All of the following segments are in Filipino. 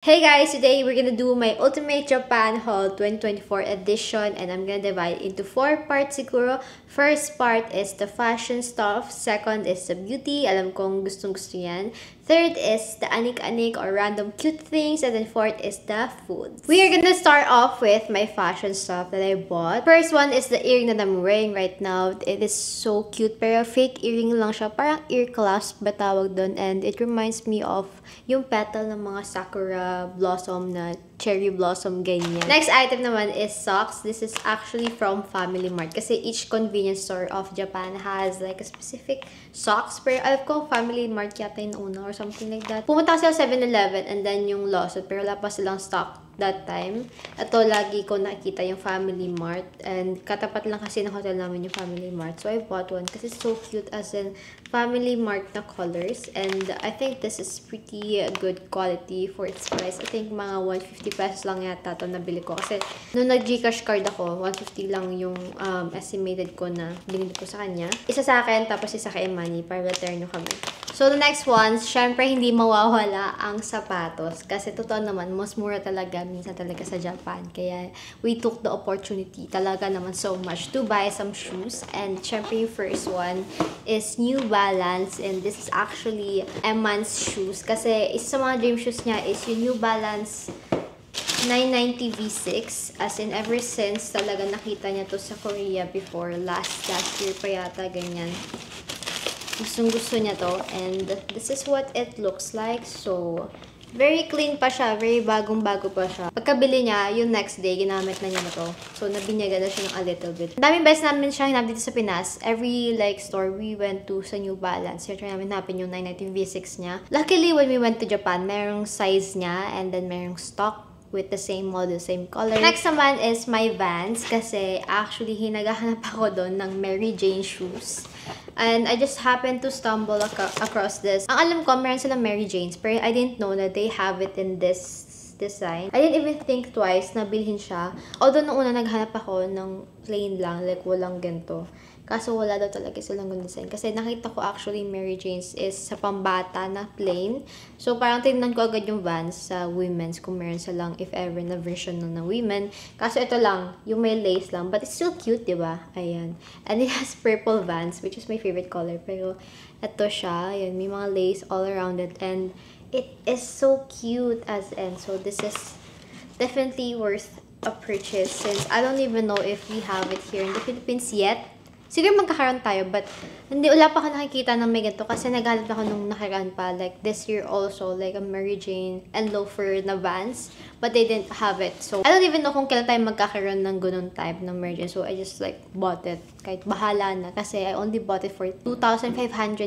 Hey guys, today we're gonna do my Ultimate Japan Haul 2024 edition and I'm gonna divide into 4 parts siguro. First part is the fashion stuff, second is the beauty, alam kong gustong gusto yan. Third is the anik-anik or random cute things, and then fourth is the food. We are gonna start off with my fashion stuff that I bought. First one is the earring that I'm wearing right now. It is so cute, pero fake earring lang siya. Parang ear clasp ba tawag doon, and it reminds me of yung petal ng mga sakura blossom na cherry blossom ganyan. Next item naman is socks. This is actually from Family Mart kasi each convenience store of Japan has like a specific socks. Pero alam ko Family Mart yata yung una or something like that. Pumunta kasi sa 7-Eleven and then yung Lawson pero wala pa silang stock that time. Ito, lagi ko nakikita yung Family Mart. And katapat lang kasi ng hotel namin yung Family Mart. So, I bought one kasi it's so cute as in Family Mart na colors. And I think this is pretty good quality for its price. I think mga 150 pesos lang yata ito nabili ko. Kasi nung nag-Gcash card ako, 150 lang yung estimated ko na binili ko sa kanya. Isa sa akin, tapos isa kay Manny para return nyo kami. So, the next one, syempre hindi mawawala ang sapatos. Kasi totoo naman, mas mura talaga minsan talaga sa Japan. Kaya, we took the opportunity talaga naman so much to buy some shoes. And syempre, yung first one is New Balance. And this is actually Eman's shoes. Kasi, isa sa mga dream shoes niya is yung New Balance 990 V6. As in, ever since talaga nakita niya to sa Korea before. Last year pa yata, ganyan. Gustong-gusto niya to. And this is what it looks like. So, very clean pa siya. Very bagong-bago pa siya. Pagkabili niya, yung next day, ginamit na niya na to. So, nabinyaga na siya ng a little bit. Daming beses namin siya hinap dito sa Pinas. Every, like, store we went to sa New Balance. Yung try namin hanapin yung 990 V6 niya. Luckily, when we went to Japan, merong size niya and then merong stock with the same model, same color. Next naman is my Vans kasi actually hinagahanap ako doon ng Mary Jane shoes. And I just happened to stumble across this. Ang alam ko, meron silang Mary Janes, pero I didn't know that they have it in this design. I didn't even think twice na bilhin siya. Although nung una naghanap ako ng plain lang, like walang ganito. Kaso wala daw talaga silang ganun design. Kasi nakita ko actually Mary Jane's is sa pambata na plain. So parang tingnan ko agad yung Vans sa women's kung meron silang if ever na version ng women. Kaso ito lang, yung may lace lang. But it's still cute, diba? Ayan. And it has purple Vans, which is my favorite color. Pero ito siya. Ayan, may mga lace all around it. And it is so cute as in. So this is definitely worth a purchase since I don't even know if we have it here in the Philippines yet. Siguro magkakaroon tayo, but wala pa ako nakikita ng may ganito kasi naghanap ako nung nakaraan pa. Like, this year also, like a Mary Jane and loafer na Vans, but they didn't have it. So, I don't even know kung kailan tayo magkakaroon ng ganun type ng Mary Jane. So, I just like bought it. Kahit bahala na kasi I only bought it for 2,500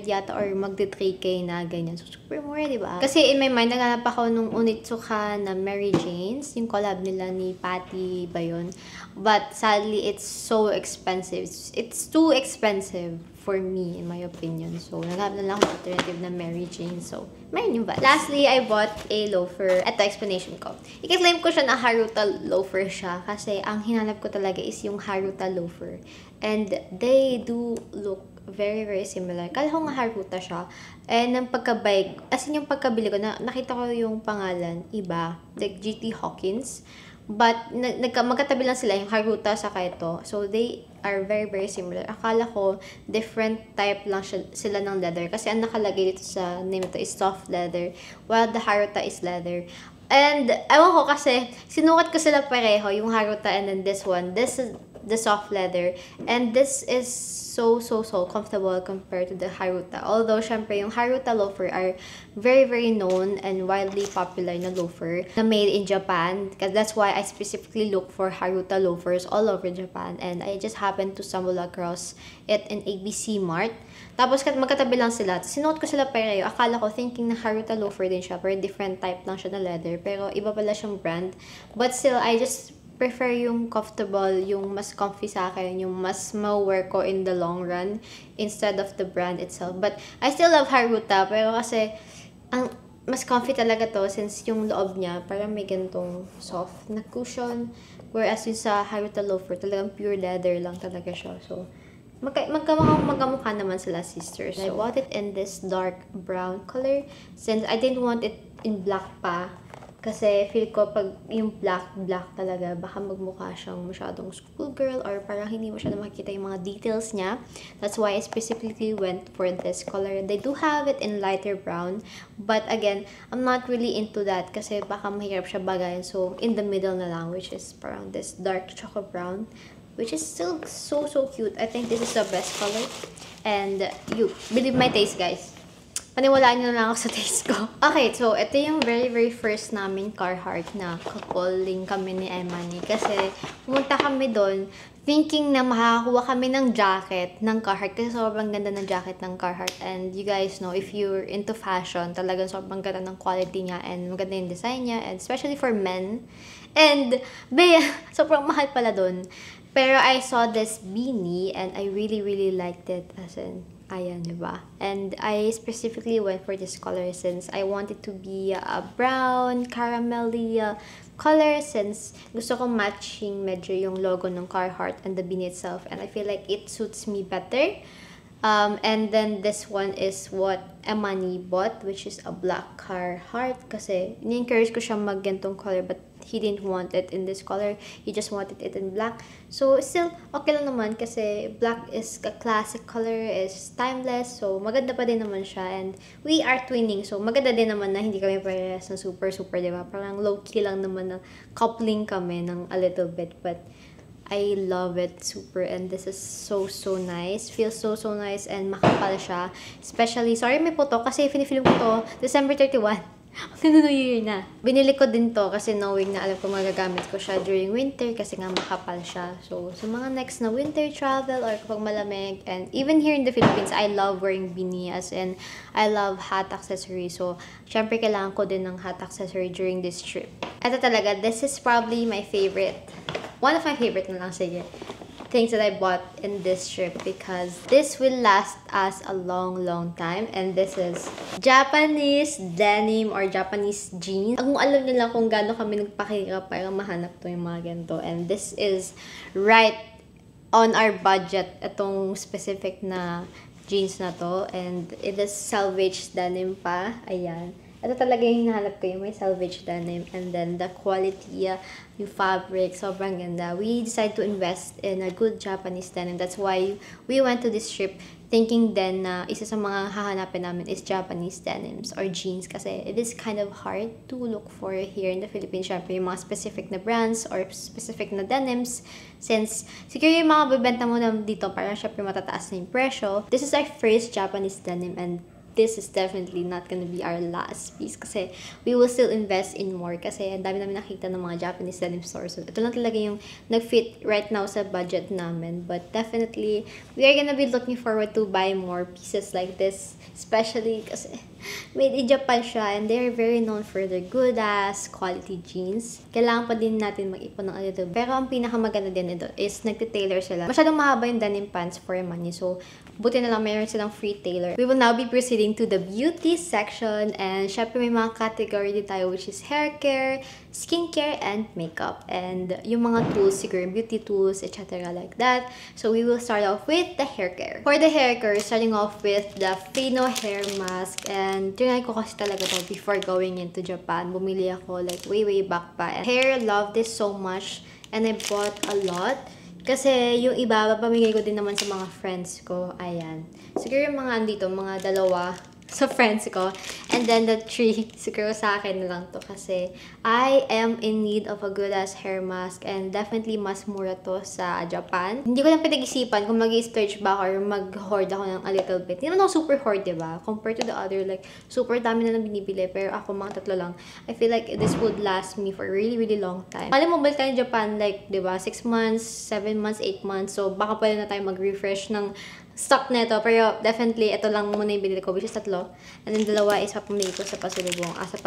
yata or magdi 3K na ganyan. So, super mura, diba? Kasi in my mind, naghanap ako nung Onitsuka na Mary Janes. Yung collab nila ni Patty ba yun? But sadly, it's so expensive. It's too expensive for me, in my opinion. So, naghanap na lang ako ng alternative na Mary Jane. So, mayroon yung ba? Lastly, I bought a loafer. Ito, explanation ko. I-claim ko siya na Haruta loafer siya kasi ang hinanap ko talaga is yung Haruta loafer. And they do look very, very similar. Kala ko nga Haruta siya. And ang pagka-buy, as in yung pagkabili ko, nakita ko yung pangalan, iba. Like GT Hawkins. But, magkatabi lang sila, yung Haruta saka ito. So, they are very, very similar. Akala ko, different type lang sila ng leather. Kasi ang nakalagay dito sa name ito is soft leather, while the Haruta is leather. And, ewan ko kasi, sinukat ko sila pareho, yung Haruta and then this one. This is the soft leather. And this is so comfortable compared to the Haruta. Although, syempre, yung Haruta loafer are very, very known and widely popular na loafer na made in Japan. Because that's why I specifically look for Haruta loafers all over Japan. And I just happened to stumble across it in ABC Mart. Tapos, magkatabi lang sila. Sinuot ko sila pareho. Akala ko, thinking na Haruta loafer din siya. Pero different type lang siya na leather. Pero iba pala siyang brand. But still, I just prefer yung comfortable, yung mas comfy sa akin, yung mas ma-wear ko in the long run instead of the brand itself. But I still love Haruta, pero kasi ang mas comfy talaga to since yung loob niya parang may ganitong soft na cushion, whereas yung sa Haruta loafer talagang pure leather lang talaga siya. So, magkamukha naman sila sisters. So, I bought it in this dark brown color since I didn't want it in black pa. Kasi feel ko pag yung black talaga, baka magmukha siyang masyadong schoolgirl or parang hindi mo siya makikita yung mga details niya. That's why I specifically went for this color. They do have it in lighter brown, but again, I'm not really into that kasi baka mahirap siya bagayan. So, in the middle na lang, which is parang this dark chocolate brown, which is still so cute. I think this is the best color. And you believe my taste, guys. Paniwalaan nyo na lang ako sa taste ko. Okay, so ito yung very first namin Carhartt na kapoling kami ni Emani. Kasi pumunta kami doon thinking na makakakuha kami ng jacket ng Carhartt. Kasi sobrang ganda ng jacket ng Carhartt. And you guys know, if you're into fashion, talagang sobrang ganda ng quality niya and maganda yung design niya. And especially for men. And, sobrang mahal pala doon. Pero I saw this beanie and I really liked it. As in, ayan, diba? And I specifically went for this color since I wanted to be a brown, caramelly color since gusto kong matching medyo yung logo ng Carhartt and the beanie itself. And I feel like it suits me better. And then this one is what Emani bought, which is a black Carhartt. Kasi ni-encourage ko siya mag-gantong color but he didn't want it in this color. He just wanted it in black. So, still, okay lang naman kasi black is a classic color, is timeless. So, maganda pa din naman siya. And we are twinning. So, maganda din naman na hindi kami parehas ng super, diba? Parang low-key lang naman na coupling kami ng a little bit. But, I love it super. And this is so nice. Feels so nice and makapal siya. Especially, sorry may photo kasi pinifilm ko to December 31. New Year na. Binili ko din to kasi knowing na alam ko magagamit ko siya during winter kasi nga makapal siya. So, sa mga next na winter travel or kapag malamig, and even here in the Philippines, I love wearing beanie as in, I love hat accessory. So, syempre kailangan ko din ng hat accessory during this trip. Ito talaga, this is probably my favorite. One of my favorite na lang, sige. Things that I bought in this trip because this will last us a long time, and this is Japanese denim or Japanese jeans. Kung alam nila kung gaano kami nagpakirap para mahanap to yung mga ganito, and this is right on our budget, itong specific na jeans na to, and it is salvage denim pa. Ayan. Ito talaga yung hinahanap ko, yung may salvage denim. And then, the quality, yung fabric, sobrang ganda. We decided to invest in a good Japanese denim. That's why we went to this trip thinking then na isa sa mga hahanapin namin is Japanese denims or jeans. Kasi it is kind of hard to look for here in the Philippines. Syempre, yung mga specific na brands or specific na denims. Since, siguro yung mga bibenta mo na dito, parang syempre matataas na yung presyo. This is our first Japanese denim, and this is definitely not gonna be our last piece kasi we will still invest in more kasi ang dami namin nakita ng mga Japanese denim stores. So, ito lang talaga yung nag-fit right now sa budget namin. But definitely, we are gonna be looking forward to buy more pieces like this. Especially kasi made in Japan siya and they are very known for their good-ass quality jeans. Kailangan pa din natin mag-ipon ng alito. Pero ang pinakamaganda din ito is nagtitailor sila. Masyadong mahaba yung denim pants for money. So, buti na lang mayroon silang free tailor. We will now be proceeding to the beauty section, and syempre may mga category din tayo which is hair care, skincare, and makeup. And yung mga tools, siguro beauty tools, etc. like that. So we will start off with the hair care. For the hair care, starting off with the Fino hair mask. And trinay ko kasi talaga to before going into Japan. Bumili ako like way back pa. And hair, love this so much. And I bought a lot. Kasi yung iba, papamigay ko din naman sa mga friends ko. Ayan. Siguro yung mga andito, mga dalawa sa friends ko. And then the 3, siguro sa akin na lang to. Kasi I am in need of a good-ass hair mask. And definitely mas mura to sa Japan. Hindi ko lang pinag-isipan kung mag-i-splurge ba ako or mag-hoard ako ng a little bit. Hindi naman ako super hoard, diba? Compared to the other, like, super dami na lang binibili. Pero ako, mga 3 lang. I feel like this would last me for a really long time. Alam mo, balik tayo Japan, like, diba? 6 months, 7 months, 8 months. So, baka pwede na tayo mag-refresh ng stock nito. Pero definitely, ito lang muna yung binili ko, which is 3. And then 2 is papamili ko sa pasalubong. Sa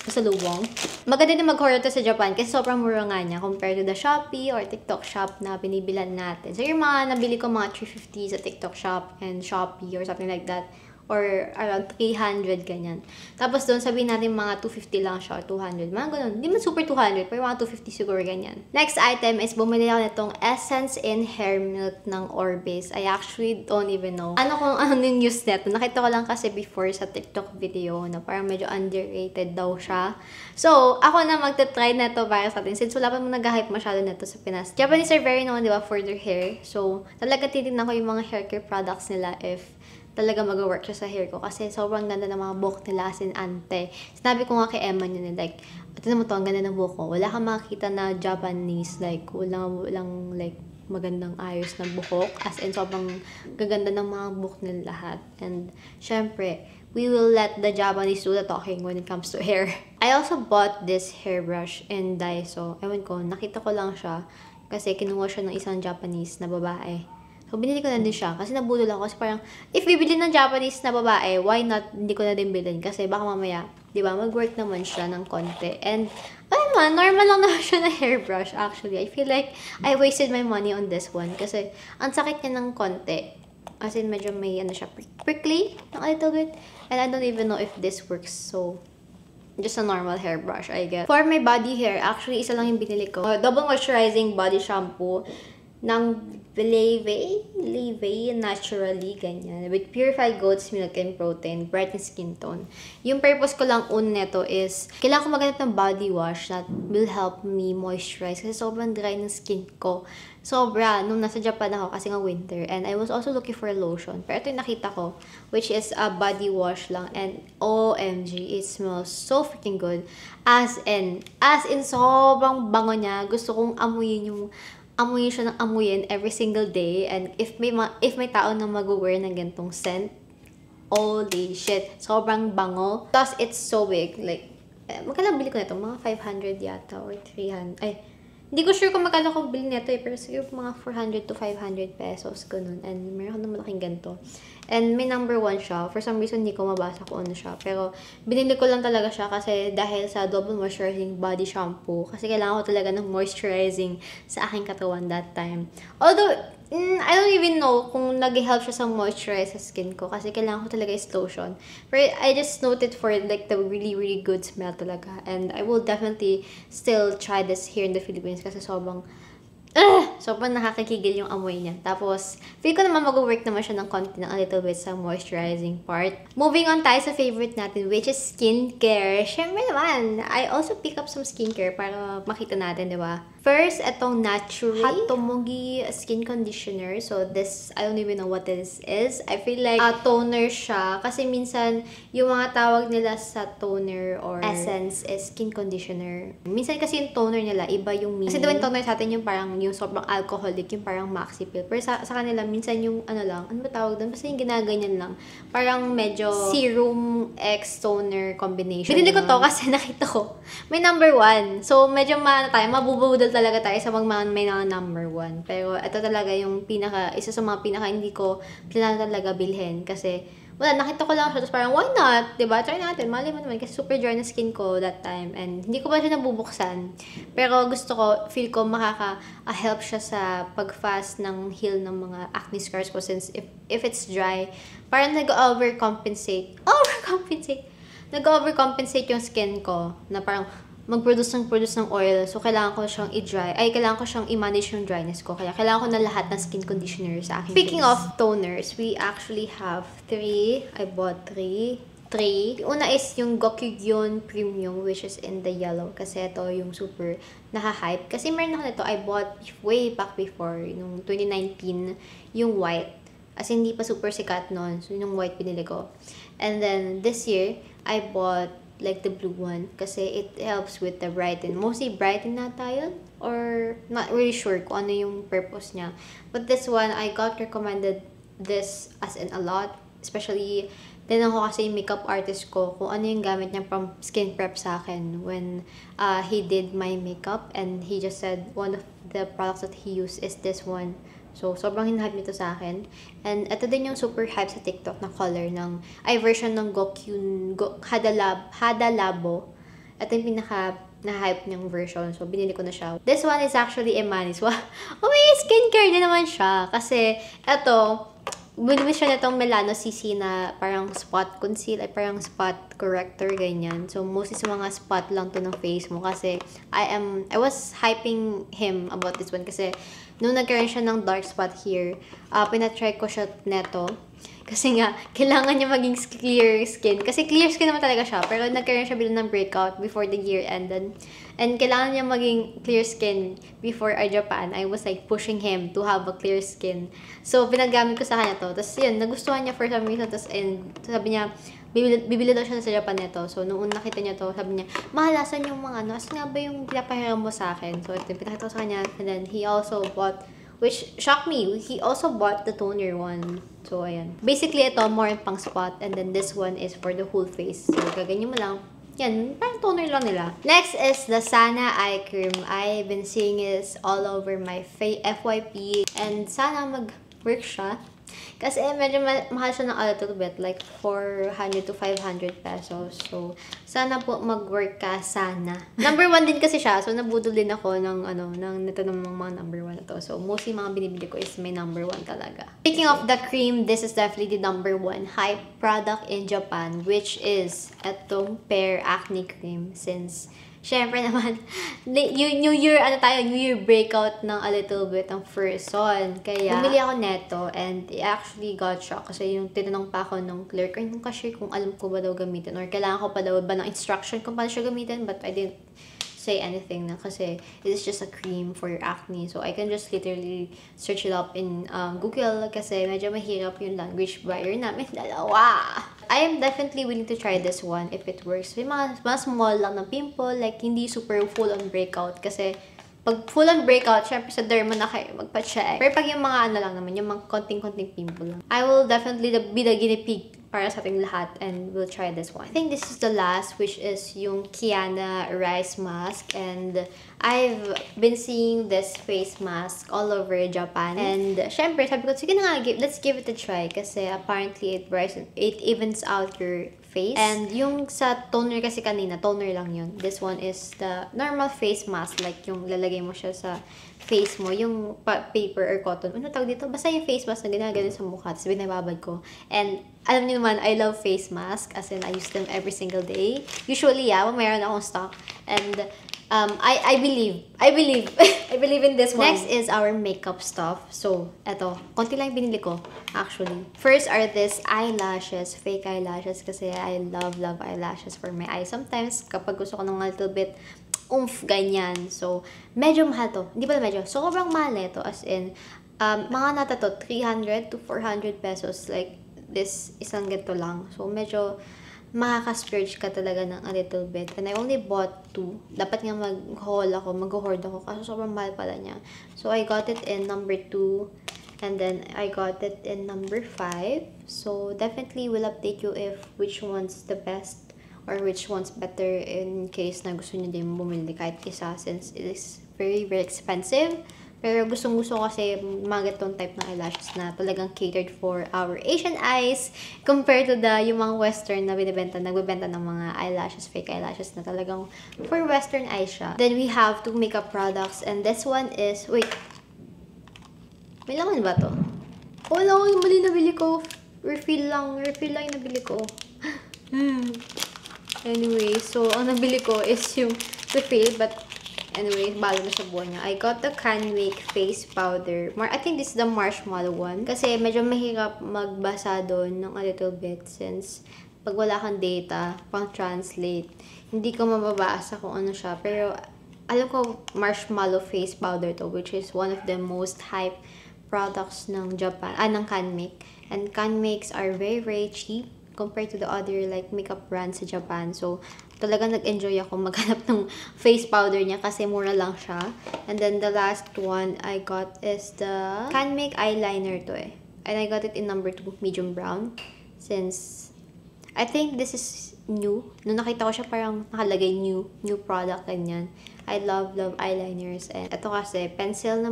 pasalubong. Maganda din mag-hoard to sa Japan kasi sobrang mura nga niya compared to the Shopee or TikTok shop na binibilan natin. So, yung mga nabili ko mga 350 sa TikTok shop and Shopee or something like that or around 300, ganyan. Tapos doon, sabihin natin mga 250 lang siya, or 200. Mga ganun. Hindi man super 200, pero mga 250 siguro, ganyan. Next item is bumili ako nitong Essence in Hair Milk ng Orbis. I actually don't even know ano yung use neto. Nakita ko lang kasi before sa TikTok video na parang medyo underrated daw siya. So, ako na magta-try na to para sa atin. Since wala pa mong nag-hype masyado na to sa Pinas. Japanese are very known, di ba, for their hair. So, talaga titignan ko yung mga hair care products nila if talaga mag-work siya sa hair ko. Kasi sobrang ganda ng mga buhok nila, as in ante. Sinabi ko nga kay Emma yun, like, tignan mo to, ang ganda ng buhok ko. Wala kang makakita na Japanese, like, walang like, magandang ayos ng buhok. As in, sobrang gaganda ng mga buhok nila lahat. And, syempre, we will let the Japanese do the talking when it comes to hair. I also bought this hairbrush in Daiso. Ewan ko, nakita ko lang siya kasi kinuha siya ng isang Japanese na babae. So, binili ko na din siya kasi nabudol ako kasi parang, if bibili ng Japanese na babae, why not hindi ko na din bilhin? Kasi baka mamaya, di ba, mag-work naman siya ng konti. And, ayun man, normal lang naman siya na hairbrush actually. I feel like I wasted my money on this one kasi ang sakit niya ng konti. As in, medyo may, ano siya, prickly a little bit. And I don't even know if this works. So, just a normal hairbrush, I guess. For my body hair, actually, isa lang yung binili ko. Double moisturizing body shampoo ng Leve Naturally, ganyan. With purified goat's milk and protein, brighten skin tone. Yung purpose ko lang neto is, kailangan ko maganap ng body wash that will help me moisturize kasi sobrang dry ng skin ko. Sobra, nung nasa Japan ako kasi nga winter. And I was also looking for a lotion. Pero ito yung nakita ko, which is a body wash lang. And OMG, it smells so freaking good. As in sobrang bango niya. Gusto kong amuyin siya ng amuyin every single day. And if may tao na mag-wear ng gantong scent, holy shit, sobrang bango. Plus, it's so big. Like, magkano bili ko nito? Mga 500 yata or 300. Ay, hindi ko sure kung magkano ko bili nito eh. Pero siguro mga 400 to 500 pesos. Ganun. And meron na malaking ganito. And may number 1 siya. For some reason, hindi ko mabasa kung ano siya. Pero, binili ko lang talaga siya kasi dahil sa double moisturizing body shampoo. Kasi kailangan ko talaga ng moisturizing sa aking katawan that time. Although, I don't even know kung nag-help siya sa moisturize sa skin ko. Kasi kailangan ko talaga is lotion. But I just noted for like the really, really good smell talaga. And I will definitely still try this here in the Philippines kasi sobrang nakakakigil yung amoy niya. Tapos, feel ko naman mag-work naman siya ng konti ng a little bit sa moisturizing part. Moving on tayo sa favorite natin, which is skincare. Syempre naman, I also pick up some skincare para makita natin, di ba? First, itong Naturally Hatomogi Skin Conditioner. So, this, I don't even know what this is. I feel like toner siya. Kasi minsan, yung mga tawag nila sa toner or essence is skin conditioner. Minsan kasi yung toner nila, iba yung meaning. Kasi diba yung toner sa atin yung parang yung sobrang alcoholic, yung parang maxi pill. Pero sa kanila, minsan yung ano lang, ano ba tawag doon? Basta yung ginaganyan lang. Parang medyo serum X toner combination. Binili ko to kasi nakita ko. May number 1. So, medyo mabubudol talaga tayo sa mga may number 1. Pero ito talaga yung isa sa mga pinaka hindi ko planado talaga bilhin. Kasi, wala, nakita ko lang siya. Tapos parang, why not? Diba? Try natin. Mali mo naman. Kasi super dry na skin ko that time. And hindi ko pa siya nabubuksan. Pero gusto ko, feel ko makaka-help siya sa pag-fast ng heal ng mga acne scars ko. Since if it's dry, parang nag-overcompensate yung skin ko. Na parang, mag-produce ng oil. So, kailangan ko siyang kailangan ko siyang i-manage yung dryness ko. Kaya, kailangan ko na lahat ng skin conditioner sa akin. Speaking of toners, we actually have 3. I bought 3. Yung una is yung Gokugyon Premium, which is in the yellow. Kasi ito yung super naka-hype. Kasi meron ako nito, I bought way back before, nung 2019, yung white. As in, hindi pa super sikat nun. So, yung white pinili ko. And then, this year, I bought like the blue one kasi it helps with the brighten. Mostly brighten na tayo or not really sure kung ano yung purpose niya. But this one, I got recommended this as in a lot. Especially, tinanong ko kasi yung makeup artist ko kung ano yung gamit niya from Skin Prep sa akin when he did my makeup, and he just said one of the products that he used is this one. So, sobrang hinahype nito sa akin. And ito din yung super hype sa TikTok na color ng, version ng Hadalabo. Ito yung pinaka na-hype niyang version. So, binili ko na siya. This one is actually Emanis. Oh, may skincare din naman siya. Kasi, ito, bumili siya na itong Milano CC na parang spot concealer, parang spot corrector, ganyan. So, mostly sa mga spot lang to ng face mo kasi I was hyping him about this one kasi nung nagkaroon siya ng dark spot here, pinatry ko siya neto. Kasi nga, kailangan niya maging clear skin. Kasi clear skin naman talaga siya. Pero nagkaroon siya bilang ng breakout before the year ended. And kailangan niya maging clear skin before our Japan. I was like pushing him to have a clear skin. So, pinagamit ko sa kanya to. Tapos yun, nagustuhan niya for some reason. Tapos sabi niya, bibili daw siya sa Japan nito. So, noong nakita niya to, sabi niya, mahalasan yung mga ano. Asan nga ba yung pinapahiram mo sa akin? So, ito, pinakita ko sa kanya. And then, he also bought, which shocked me, he also bought the toner one. So, ayan. Basically, ito, more pang spot. And then, this one is for the whole face. So, gaganyan mo lang. Yan, parang toner lang nila. Next is the Sana Eye Cream. I've been seeing this all over my FYP. And sana mag-work siya. Kasi medyo mahal siya ng a little bit. Like 400 to 500 pesos. So, sana po mag-work ka. Sana. Number 1 din kasi siya. So, nabudol din ako ng nito ng mga number 1 na to. So, mostly mga binibili ko is may number 1 talaga. Speaking of the cream, this is definitely the number 1 hype product in Japan. Which is itong Pear Acne Cream. Since syempre naman, New Year breakout ng a little bit ng first son. Kaya, bumili ako neto and I actually got shocked kasi yung tinanong pa ako ng clerk or ng cashier kung alam ko ba daw gamitin or kailangan ko pa daw ba ng instruction kung paano siya gamitin, but I didn't say anything na kasi it is just a cream for your acne. So, I can just literally search it up in Google kasi medyo mahirap yung language barrier namin dalawa. I am definitely willing to try this one if it works. May mga small lang na pimple, like hindi super full-on breakout. Kasi pag full-on breakout, syempre sa derma na kayo magpa-check. Pero pag yung mga ano lang naman, yung mga konting-konting pimple lang. I will definitely be the guinea pig para sa ating lahat and we'll try this one. I think this is the last, which is yung Kiana Rice Mask. And I've been seeing this face mask all over Japan. And syempre, sabi ko, sige na nga, let's give it a try. Kasi apparently, it evens out your face. And yung sa toner kasi kanina, toner lang yun. This one is the normal face mask. Like yung lalagay mo siya sa face mo, yung paper or cotton. Ano tawag dito? Basta yung face mask na ginagawa sa mukha. Tapos binababad ko. And alam niyo naman, I love face mask. As in, I use them every single day. Usually, mayroon akong stock. And I believe I believe in this one. Next is our makeup stuff. So, eto, konti lang binili ko, actually. First are this eyelashes, fake eyelashes, kasi I love eyelashes for my eyes. Sometimes, kapag gusto ko ng a little bit, ganyan. So, medyo mahal to. Hindi pala medyo, sobrang mahal nito. As in, mga nata to, 300 to 400 pesos. Like, this isang ganito lang. So, medyo makaka-splurge ka talaga ng a little bit. And I only bought 2. Dapat nga mag-hoard ako. Kasi sobrang mahal pala niya. So, I got it in number 2. And then, I got it in number 5. So, definitely will update you if which one's the best or which one's better in case na gusto niyo din bumili kahit isa since it is very, very expensive. Pero gustong-gusto kasi mga ganitong type ng eyelashes na talagang catered for our Asian eyes compared to yung mga Western na nagbebenta ng mga eyelashes, fake eyelashes na talagang for Western eyes siya. Then we have 2 makeup products and this one is, wait, may laman ba to? Wala ko yung mali nabili ko. Refill lang yung nabili ko. Anyway, so ang nabili ko is yung refill, but anyway, balo na sa buwan niya. I got the Canmake face powder. I think this is the marshmallow one. Kasi medyo mahirap magbasa doon ng a little bit since pag wala kang data, pang translate, hindi ko mababasa kung ano siya. Pero alam ko marshmallow face powder to, which is one of the most hype products ng Japan, ng Canmake. And Canmakes are very, very cheap compared to the other like makeup brands sa Japan. So, talagang nag-enjoy ako maghanap ng face powder niya kasi mura lang siya. And then the last one I got is the Canmake eyeliner to eh. And I got it in number 2, medium brown. Since I think this is new. Nung nakita ko siya parang nakalagay new product ganyan. I love eyeliners. And ito kasi pencil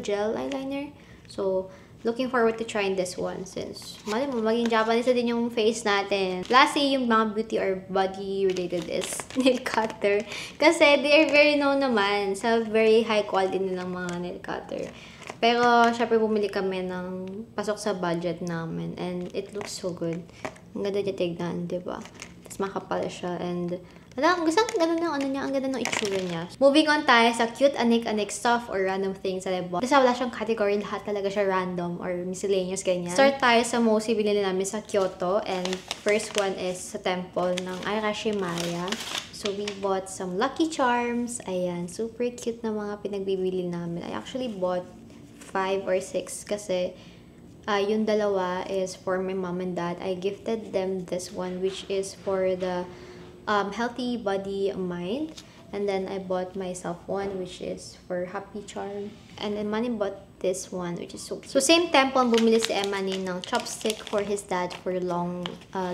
gel eyeliner. So, looking forward to trying this one since mali mo, maging Japanese din yung face natin. Lastly, yung mga beauty or body related is nail cutter. Kasi they are very known naman sa very high quality nilang mga nail cutter. Pero, syempre, bumili kami ng pasok sa budget namin. And it looks so good. Ang ganda niya tignan, diba? Tapos makapal siya. And, gusto ang ganda ng ano niya, ang ganda ng itsura niya. Moving on tayo sa cute anik-anik stuff or random things that I bought. Kasi wala siyang category, lahat talaga siya random or miscellaneous, ganyan. Start tayo sa most binili namin sa Kyoto. And first one is sa temple ng Arashimaya. So, we bought some Lucky Charms. Ayan, super cute na mga pinagbibili namin. I actually bought 5 or 6 kasi yung dalawa is for my mom and dad. I gifted them this one which is for the healthy body mind. And then I bought myself one which is for Happy Charm. And then Manny bought this one which is so cute. So same temple, bumili si Manny ng chopstick for his dad for long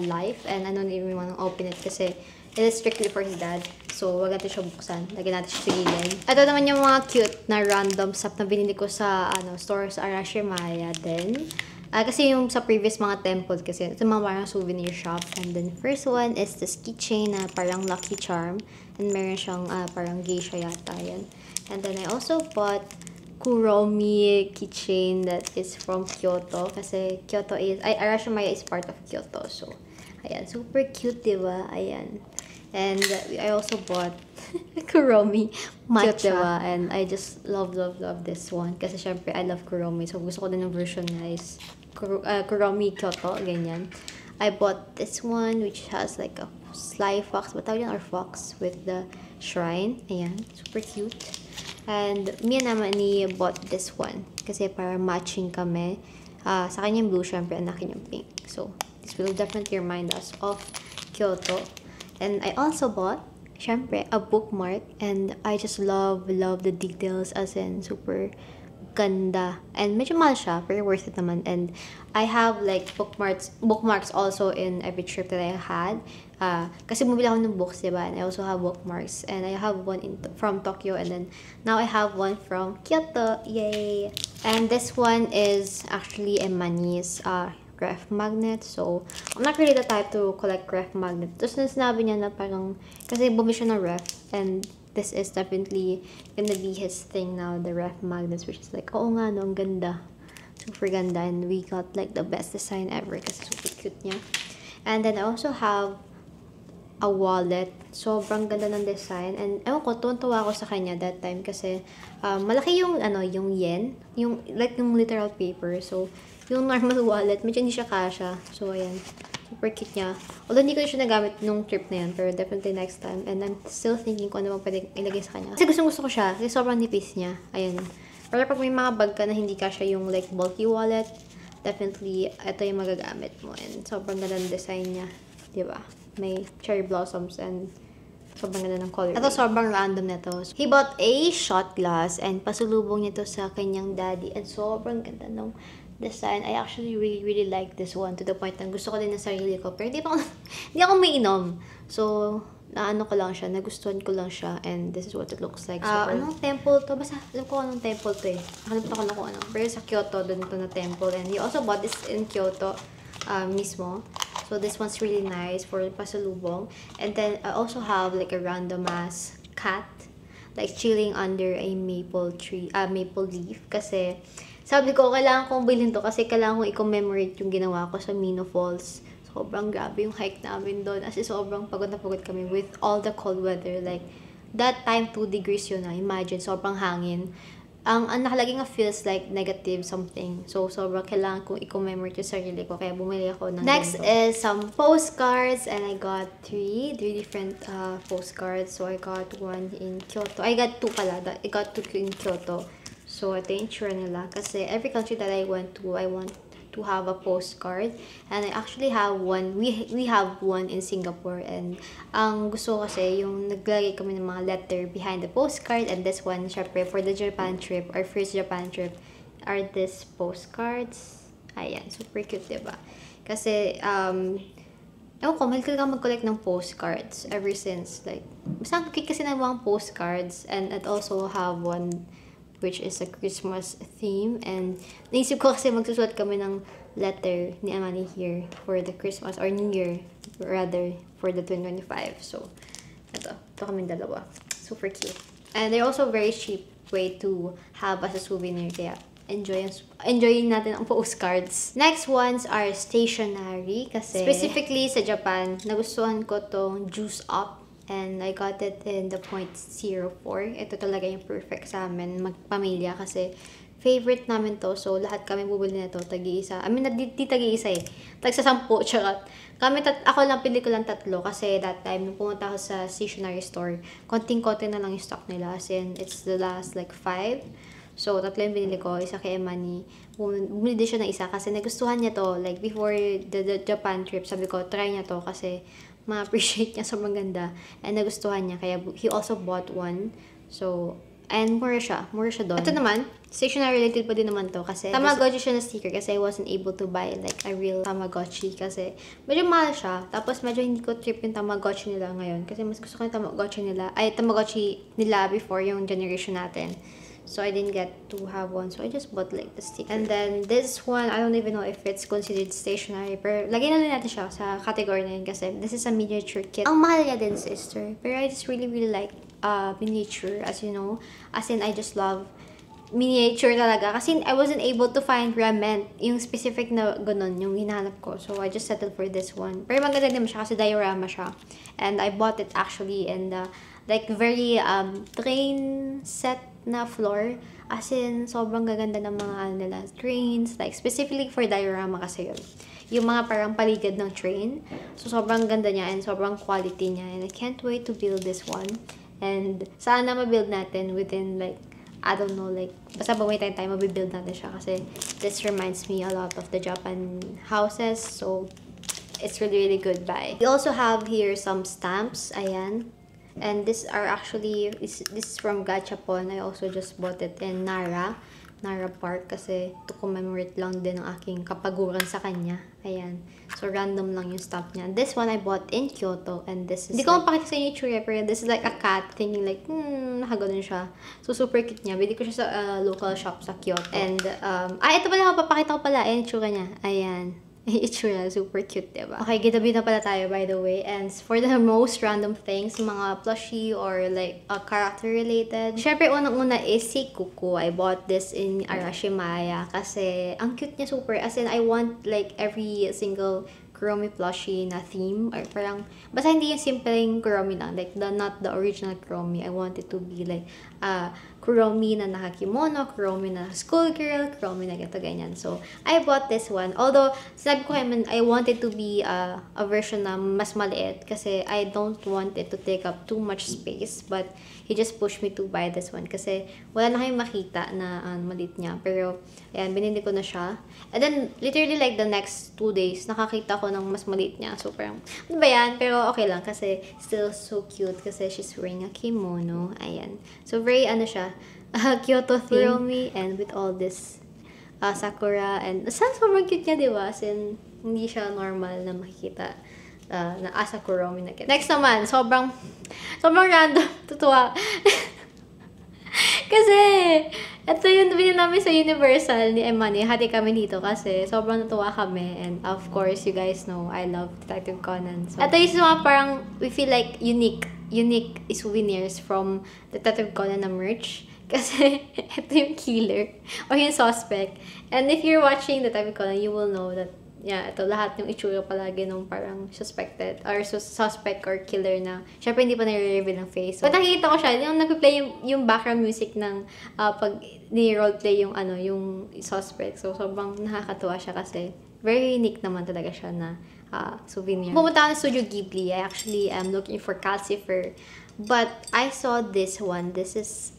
life. And I don't even want to open it kasi it is strictly for his dad. So, wag natin siya buksan. Lagyan natin siya sa gilid. Ito naman yung mga cute na random stuff na binili ko sa store sa Arashimaya din. Kasi yung sa previous mga temple kasi, ito mga parang souvenir shop. And then, first one is this keychain na parang Lucky Charm. And meron siyang parang geisha yata yan. And then, I also bought Kuromi keychain that is from Kyoto. Kasi Kyoto is, Arashimaya is part of Kyoto. So, ayan. Super cute, diba? Ayan. And I also bought Kuromi matcha. Diba? And I just love this one. Kasi syempre, I love Kuromi. So, gusto ko din ng version na is Kuromi Kyoto. Ganyan. I bought this one which has like a sly fox. What tawag yan? Or fox with the shrine. Ayan. Super cute. And me naman ni bought this one. Kasi para matching kami. Sa kanya yung blue, syempre, and akin yung pink. So, this will definitely remind us of Kyoto. And I also bought, syempre, a bookmark. And I just love the details as in super ganda. And medyo mahal siya, pero worth it naman. And I have like bookmarks also in every trip that I had. Kasi bumili ako ng books, diba? And I also have bookmarks. And I have one from Tokyo. And then now I have one from Kyoto. Yay! And this one is actually Emani's ref magnet. So, I'm not really the type to collect ref magnet. Tapos na sinabi niya na parang, kasi bumili siya ng ref. And this is definitely gonna be his thing now, the ref magnets. Which is like, oo nga no, ang ganda. Super ganda. And we got like the best design ever kasi super cute niya. And then I also have a wallet. Sobrang ganda ng design. And ewan ko, tuwan-tuwa ako sa kanya that time kasi malaki yung, yung yen. Yung, like yung literal paper. So, yung normal wallet, medyo hindi siya kasha. So, ayan. Super cute niya. Although, hindi ko siya nagamit nung trip na yan. Pero definitely next time. And I'm still thinking kung ano bang pwede ilagay sa kanya. Kasi gusto ko siya. Kasi sobrang nipis niya. Ayan. Pero pag may mga bag ka na hindi kasha yung like bulky wallet, definitely, ito yung magagamit mo. And sobrang ganda ng design niya. Diba? May cherry blossoms and sobrang ganda ng color. Ito sobrang random na to. He bought a shot glass and pasulubong niya to sa kanyang daddy. And sobrang ganda ng design. I actually really like this one to the point na gusto ko din ng sarili ko. Pero hindi ako may inom. So, naano ko lang siya. Nagustuhan ko lang siya. And this is what it looks like. So, anong temple to? Basta alam ko anong temple to eh. Nakalimutan ko na kung ano. Pero sa Kyoto, doon to na temple. And he also bought this in Kyoto mismo. So, this one's really nice for pasalubong. And then, I also have like a random ass cat. Like, chilling under a maple tree, maple leaf. Kasi, sabi ko, kailangan kong bilhin to kasi kailangan kong i-commemorate yung ginawa ko sa Mino Falls. Sobrang grabe yung hike namin doon. Kasi sobrang pagod na pagod kami with all the cold weather. Like, that time, 2 degrees yun na. Imagine, sobrang hangin. Ang nakalagay nga feels like negative something. So, sobrang kailangan kong i-commemorate yung sarili ko. Kaya bumili ako ng next ganito is some postcards. And I got 3 different postcards. So, I got one in Kyoto. I got 2 pala. I got 2 in Kyoto. So, ito yung tsura nila. Kasi every country that I went to, I want to have a postcard. And I actually have one. We have one in Singapore. And ang gusto ko kasi, yung naglagay kami ng mga letter behind the postcard. And this one, syempre, for the Japan trip, our first Japan trip, are these postcards. Ayan, super cute, diba? Kasi, ewan ko, mahilig ka mag-collect ng postcards ever since. Like, basta ang cute kasi ng mga postcards. And I also have one which is a Christmas theme. And naisip ko kasi magsusulat kami ng letter ni Amani here for the Christmas or New Year, rather, for the 2025. So, ito kami dalawa. Super cute. And they're also very cheap way to have as a souvenir. Kaya, enjoyin natin ang postcards. Next ones are stationery kasi specifically sa Japan, nagustuhan ko tong Juice Up. And I got it in the 0.04. Ito talaga yung perfect sa amin, magpamilya, kasi favorite namin to. So, lahat kami bubili na to, tagi-isa. I mean, di tagi-isa eh. Tagsa 10, charot. Ako lang, pili ko lang 3 kasi that time, nung pumunta ako sa stationery store, konting-konti na lang yung stock nila. As in, it's the last like 5. So, 3 yung binili ko. Isa kay Emani. Bumili din siya ng isa kasi nagustuhan niya to. Like, before the Japan trip, sabi ko, try niya to kasi ma-appreciate niya, sobrang ganda. And nagustuhan niya. Kaya he also bought one. So, and mura siya doon. Ito naman, stationery related pa din naman to kasi Tamagotchi siya na sticker kasi I wasn't able to buy like a real Tamagotchi kasi medyo mahal siya. Tapos medyo hindi ko trip yung Tamagotchi nila ngayon kasi mas gusto ko yung Tamagotchi nila before yung generation natin. So, I didn't get to have one. So, I just bought like the sticker. And then, this one, I don't even know if it's considered stationery. Pero, lagyan na lang natin siya sa category na yun kasi this is a miniature kit. Ang mahal niya din, sister. Pero, I just really like miniature, as you know. As in, I just love miniature talaga. Kasi, I wasn't able to find ramen. Yung specific na ganun, yung hinahanap ko. So, I just settled for this one. Pero, maganda din siya kasi diorama siya. And I bought it actually in the, like, very train set na floor. As in, sobrang gaganda ng mga nila trains. Like, specifically for diorama kasi yun. Yung mga parang paligid ng train. So, sobrang ganda niya and sobrang quality niya. And I can't wait to build this one. And sana ma-build natin within like, I don't know, like, basta pag may time, mabibuild natin siya. Kasi this reminds me a lot of the Japan houses. So, it's really, really good buy. We also have here some stamps. Ayan. And these are actually, this is from Gachapon. I also just bought it in Nara Park kasi to commemorate lang din ang aking kapaguran sa kanya. Ayan. So, random lang yung stamp niya. This one I bought in Kyoto and this is hindi ko mapakita sa inyo yung itsura, pero this is like a cat thinking like, nakaganon siya. So, super cute niya. Bili ko siya sa local shop sa Kyoto. And, ito pala, papakita ko pala. Ayan, itsura niya. Ayan. Itsura, super cute, diba? Okay, gitabi na pala tayo, by the way. And for the most random things, mga plushie or like character-related. Syempre, unang-una is si Kuku. I bought this in Arashimaya kasi ang cute niya super. As in, I want like every single Kuromi plushie na theme. Or parang, basta hindi yung simpleng Kuromi lang. Like, not the original Kuromi. I want it to be like, Kuromi na nakakimono, Kuromi na schoolgirl, Kuromi na ganyan. So, I bought this one. Although, sinabi ko kayo, I wanted to be a version na mas maliit kasi I don't want it to take up too much space. But, he just pushed me to buy this one kasi wala na kayong makita na maliit niya. Pero, ayan, binili ko na siya. And then, literally like the next 2 days, nakakita ko ng mas maliit niya. So, parang, ano ba yan? Pero, okay lang kasi still so cute kasi she's wearing a kimono. Ayan. So, very, siya, Kyoto theme. Kuromi and with all this sakura and sobrang cute niya, diba? As in, hindi siya normal na makikita na asa Kuromi na ganyan. Next naman, sobrang random. Tutuwa. Kasi, ito yung binili namin sa Universal ni Emani. Hati kami dito kasi sobrang natuwa kami. And of course, you guys know, I love Detective Conan. So, ito yung mga parang, we feel like unique souvenirs from Detective Conan na merch. Kasi, ito yung killer or yung suspect. And if you're watching Detective Conan, you will know that, yeah, ito lahat yung itsura palagi nung parang suspected or suspect or killer na syempre hindi pa nare-reveal ng face. So, nakikita ko siya, yung nag-play yung background music ng pag ni-roleplay yung yung suspect. So, sobrang nakakatuwa siya kasi very unique naman talaga siya na souvenir. Pumunta ako ng Studio Ghibli. I actually am looking for Calcifer. But I saw this one. This is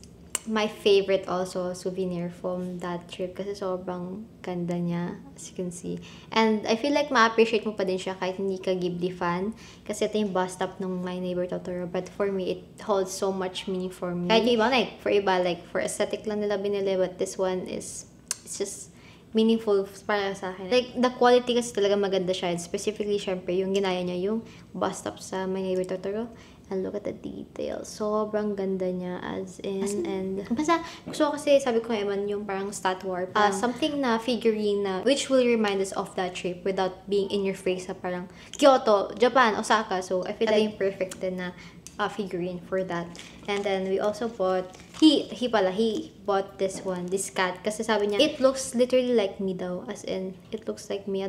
my favorite also souvenir from that trip kasi sobrang ganda niya, as you can see. And I feel like ma-appreciate mo pa din siya kahit hindi ka Ghibli fan kasi ito yung bus stop ng My Neighbor Totoro. But for me, it holds so much meaning for me. Kahit yung iba, like, for aesthetic lang nila binili, but this one is, it's just meaningful para sa akin. Like, the quality kasi talaga maganda siya. And specifically, syempre, yung ginaya niya yung bus stop sa My Neighbor Totoro. And look at the details. Sobrang ganda niya as in. And basta, gusto ko kasi, sabi ko naman, yung parang stat war. Something na figurine na, which will remind us of that trip without being in your face sa parang Kyoto, Japan, Osaka. So, I feel like yung perfect din na figurine for that. And then we also bought, he bought this one, this cat. Kasi sabi niya, it looks literally like me daw. As in, it looks like me.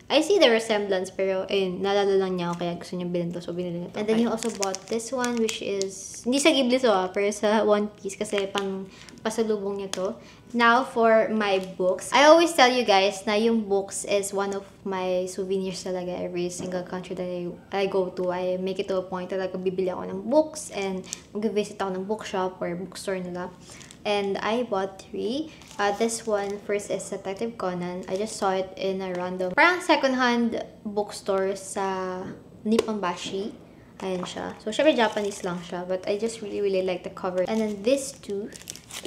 I see the resemblance, pero ayun, naalala lang niya ako kaya gusto niya bilhin to. So, binili niya to. And then he also bought this one, which is, hindi sa Ghibli to pero sa One Piece kasi pang pasalubong niya to. Now, for my books. I always tell you guys na yung books is one of my souvenirs talaga. Every single country that I go to, I make it to a point talaga bibili ako ng books and mag-visit ako ng bookshop or bookstore nila. And I bought 3. This one first is Detective Conan. I just saw it in a random, parang second-hand bookstore sa Nipponbashi. Ayan siya. So, syempre Japanese lang siya. But I just really like the cover. And then this two.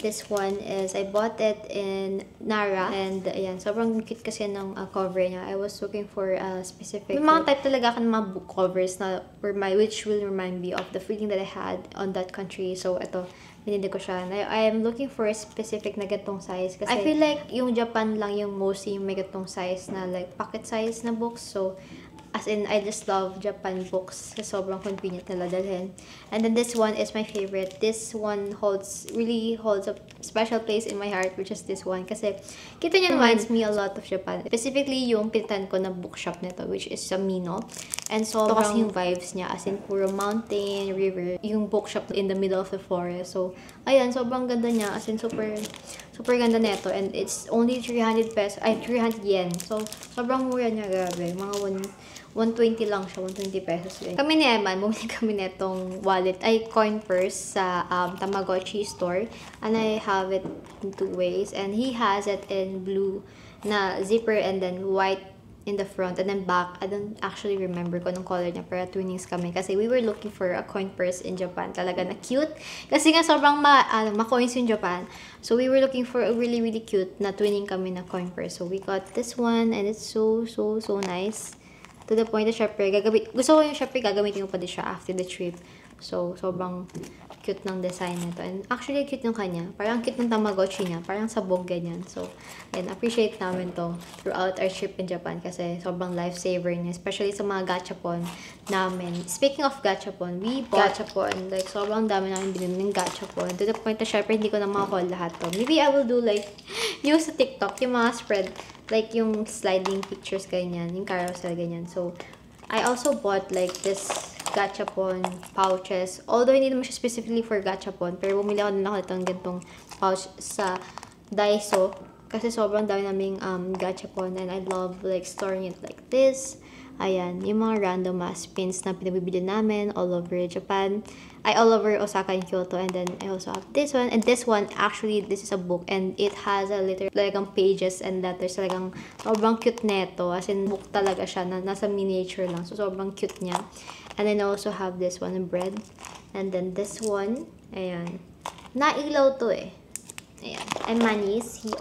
This one is, I bought it in Nara. And, ayan, sobrang cute kasi ng cover niya. I was looking for a specific... May mga type talaga ako ng mga book covers na, which will remind me of the feeling that I had on that country. So, ito, binili ko siya. And I am looking for a specific na gatong size. Kasi I feel like yung Japan lang yung mostly yung may gatong size na like pocket size na books. So, as in, I just love Japan books. Sobrang convenient nila dalhin. And then this one is my favorite. This one really holds a special place in my heart, which is this one. Kasi, kita niya reminds me a lot of Japan. Specifically, yung pinuntahan ko na bookshop nito, which is sa Mino. And sobrang kasi yung vibes niya. As in, puro mountain, river. Yung bookshop in the middle of the forest. So, ayan, sobrang ganda niya. As in, super ganda nito. And it's only 300 pesos. Ay, 300 yen. So, sobrang mura niya, grabe. Mga 120 lang siya, 120 pesos yun. Kami ni Eman, bumili kami netong coin purse sa Tamagotchi store. And I have it in 2 ways. And he has it in blue na zipper and then white in the front and then back. I don't actually remember kung anong color niya, pero twinings kami. Kasi we were looking for a coin purse in Japan. Talaga na cute. Kasi nga sobrang ma-coins yung Japan. So we were looking for a really cute na twinning kami na coin purse. So we got this one and it's so nice. To the point na syempre, gusto ko yung syempre gagamitin ko pa din siya after the trip. So, sobrang cute ng design nito. And actually, cute yung kanya. Parang cute ng Tamagotchi niya. Parang sabog ganyan. So, and appreciate namin to throughout our trip in Japan kasi sobrang lifesaver niya. Especially sa mga gachapon namin. Speaking of gachapon, we bought gachapon. Like, sobrang dami namin binili ng gachapon. To the point na syempre, hindi ko na makakuha lahat to. Maybe I will do like, yung sa TikTok, yung mga spread, like yung sliding pictures ganyan, yung carousel ganyan. So, I also bought like this gachapon pouches. Although, hindi naman siya specifically for gachapon. Pero bumili ako din ako itong gantong pouch sa Daiso. Kasi sobrang dami naming gachapon. And I love like storing it like this. Ayan, yung mga random pins na pinabibili namin all over Japan. All over Osaka and Kyoto. And then I also have this one. And this one, actually, this is a book. And it has a literal, talagang pages and letters. Talagang sobrang cute neto. As in, book talaga siya na nasa miniature lang. So, sobrang cute niya. And then I also have this one, bread. And then this one, ayan. Nailaw to eh. Ayan. And manis, he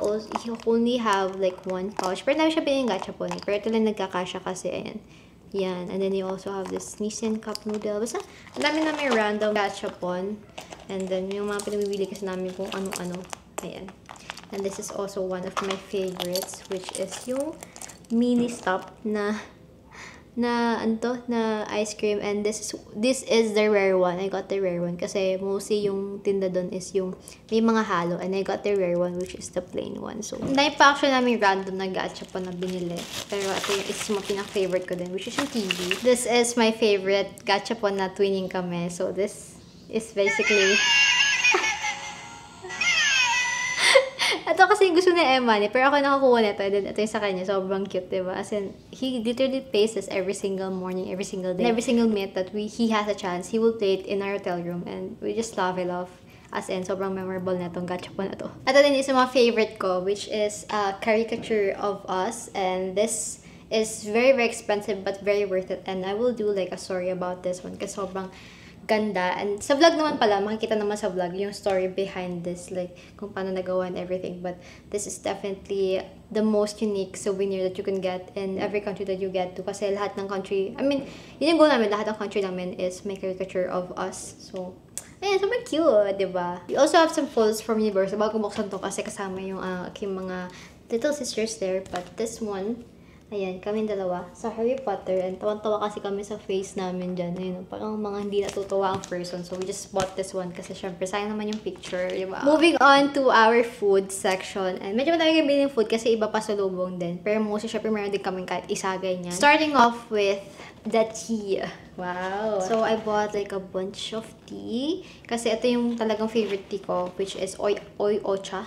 only have like 1 pouch. Pero dami siya piling gachapon eh. Pero ito lang nagkakasya kasi, ayan. Yan. And then you also have this Nissin cup noodle. Basta, ang dami namin random gachapon. And then, yung mga pinabibili kasi namin kung ano-ano. Ayan. And this is also one of my favorites, which is yung mini stop na ice cream. And this is the rare one. I got the rare one kasi mostly yung tinda doon is yung may mga halo, and I got the rare one, which is the plain one. So, dahil pa actually namin random na gachapon na binili. Pero ito yung is mga pinaka-favorite ko din, which is yung TV. This is my favorite gachapon na twinning kami. So, this is basically ito kasi gusto ni Emma eh. Pero ako nakakuha nito. And then ito yung sa kanya. Sobrang cute, diba? As in, he literally plays this every single morning, every single day. And every single minute that he has a chance, he will play it in our hotel room. And we just love it off. As in, sobrang memorable na itong gachapon na to. Ito din is mga favorite ko, which is a caricature of us. And this is very expensive but very worth it. And I will do like a story about this one kasi sobrang ganda. And sa vlog naman pala, makikita naman sa vlog yung story behind this, like kung paano nagawa and everything. But this is definitely the most unique souvenir that you can get in every country that you get to. Kasi lahat ng country, I mean, yun yung goal namin, lahat ng country namin is may caricature of us. So, ayan, sobrang cute, diba? We also have some photos from Universal. Bago buksan to kasi kasama yung aking mga little sisters there. But this one, Ayan, kami dalawa sa Harry Potter. And tawan-tawa kasi kami sa face namin dyan. Ayun, parang mga hindi natutuwa ang person. So, we just bought this one kasi syempre, sayang naman yung picture, di ba? Moving on to our food section. And medyo madami kami bilhin food kasi iba pa sa lubong din. Pero mostly, syempre, meron din kami kahit isa ganyan. Starting off with the tea. Wow! So, I bought like a bunch of tea. Kasi ito yung talagang favorite tea ko, which is Oi Ocha.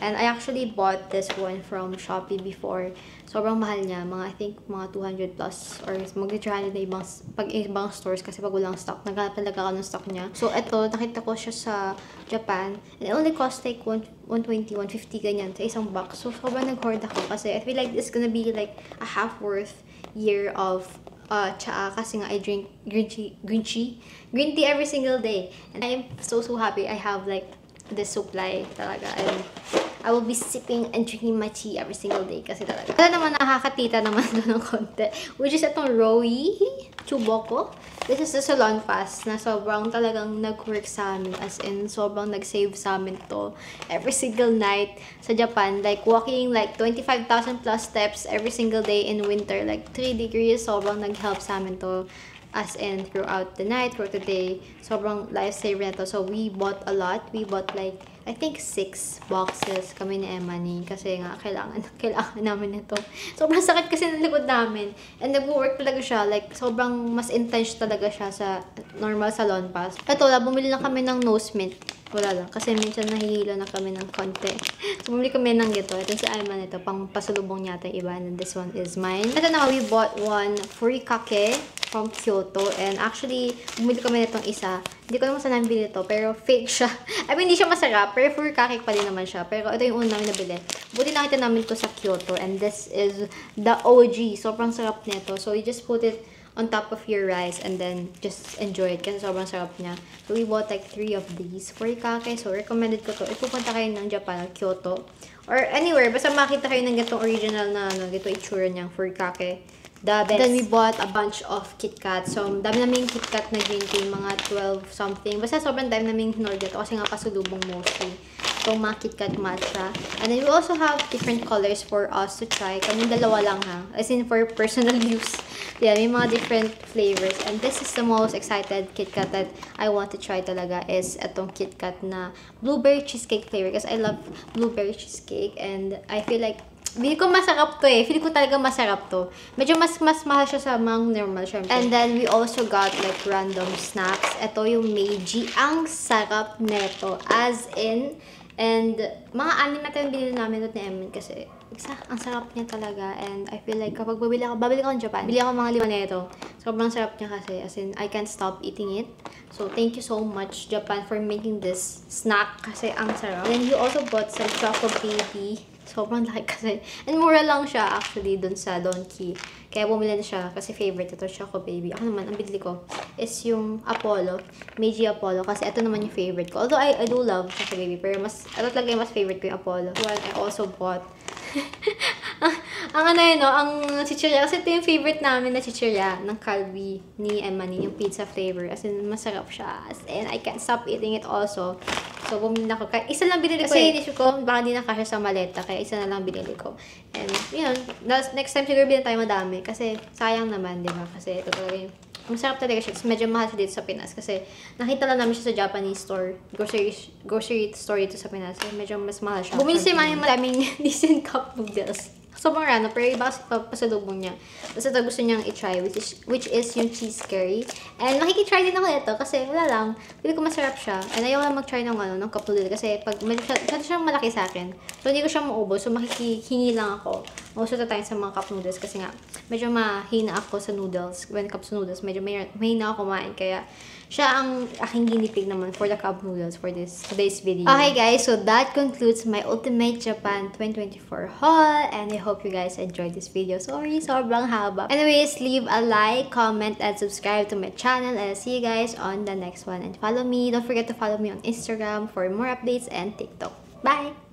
And I actually bought this one from Shopee before. Sobrang mahal niya. I think mga 200 plus or mag-300 na ibang stores kasi pag walang stock. Naghanap talaga ako ng stock niya. So, ito, nakita ko siya sa Japan. And it only cost like 120, 150 ganyan sa isang box. So, sobrang nag-hoard ako kasi I feel like this is gonna be like a half worth year of tsaa kasi nga I drink green tea every single day. And I'm so happy I have like this supply talaga. And I will be sipping and drinking my tea every single day kasi talaga. Kaya naman nakakatita naman doon ng konti. Which is itong Roy Chuboko. This is the Salon Pass na sobrang talagang nag-work sa amin. As in, sobrang nag-save sa amin to every single night sa Japan. Like, walking like 25,000 plus steps every single day in winter. Like, 3 degrees. Sobrang nag-help sa amin to. As in, throughout the night, throughout the day. Sobrang lifesaver na to. So, we bought a lot. We bought like, I think 6 boxes kami ni Emma ni. Kasi nga, kailangan namin nito. Sobrang sakit kasi ng likod namin. And nag-work talaga siya. Like, sobrang mas intense talaga siya sa normal Salon Pass. Ito, bumili lang kami ng nose mint. Wala lang. Kasi minsan nahihilo na kami ng konti. So, bumili kami ng gito. Ito si Emma nito. Pang pasalubong niya ito iba. And this one is mine. Ito na, we bought one furikake from Kyoto. And actually, bumili kami nitong isa. Hindi ko naman saan nabili ito, pero fake siya. I mean, hindi siya masarap, pero furikake pa din naman siya. Pero ito yung una namin nabili. Buti nakita namin ito sa Kyoto. And this is the OG. Sobrang sarap nito. So, you just put it on top of your rice and then just enjoy it kasi sobrang sarap niya. So, we bought like 3 of these furikake. So, recommended ko to. If pupunta kayo ng Japan, Kyoto, or anywhere, basta makita kayo ng ganitong original na ganito itsura niyang furikake. The best. Then we bought a bunch of KitKat. So, dami naming KitKat na green tea, mga 12 something. Basta sobrang dami naming hinord dito kasi nga pasulubong mostly. Itong mga KitKat matcha. And then we also have different colors for us to try. Kaming dalawa lang ha. As in for personal use. Yeah, may mga different flavors. And this is the most excited KitKat that I want to try talaga is itong KitKat na blueberry cheesecake flavor. Kasi I love blueberry cheesecake. And I feel like Bili ko masarap to eh. Feel ko talaga masarap to. Medyo mas mahal siya sa mga normal, syempre. And then, we also got like random snacks. Ito yung Meiji. Ang sarap neto. As in, and mga 6 na tayo binili namin doon ni Emin kasi ang sarap niya talaga. And I feel like kapag babili ako ng Japan, bili ako mga 5 neto. Sobrang sarap niya kasi. As in, I can't stop eating it. So, thank you so much, Japan, for making this snack kasi ang sarap. And then, we also bought some Choco Baby. Sobrang laki kasi. And mura lang siya actually dun sa Donkey. Kaya bumili na siya kasi favorite ito, Choco Baby. Ako naman, ang bili ko is yung Apollo. Meiji Apollo. Kasi ito naman yung favorite ko. Although I do love Choco Baby. Pero ito talaga yung mas favorite ko yung Apollo. Well, I also bought ang chichirya. Kasi ito yung favorite namin na chichirya ng Calbee ni Emma ni, yung pizza flavor. As in, masarap siya. As in, I can't stop eating it also. So, bumili na ako. Kaya isa lang binili ko. Kasi inisip ko, baka di na kasya sa maleta. Kaya isa na lang binili ko. And, yun. Next time siguro bilhin tayo madami. Kasi, sayang naman, di ba? Kasi, ito talaga yung masarap talaga siya. Medyo mahal siya dito sa Pinas. Kasi, nakita lang namin siya sa Japanese store. Grocery store dito sa Pinas. So, medyo mas mahal siya. Bumili si Mami maraming decent cup noodles. Sobrang rano, pero iba kasi pasalubong niya. Basta ito gusto niyang i-try, which is yung cheese curry. And makikitry din ako ito kasi wala lang. Pili ko masarap siya. And ayaw lang mag-try ng cup noodle kasi pag medyo siyang malaki sa akin. So, hindi ko siya maubos. So, makikihingi lang ako. Most of the time sa mga cup noodles kasi nga, medyo mahina ako sa noodles. When it comes to noodles, medyo mahina ako kumain. Kaya, siya ang aking ginipig naman for the cup noodles for today's video. Okay guys, so that concludes my Ultimate Japan 2024 haul. And I hope you guys enjoyed this video. Sorry, sobrang haba. Anyways, leave a like, comment, and subscribe to my channel. And I'll see you guys on the next one. And follow me. Don't forget to follow me on Instagram for more updates and TikTok. Bye!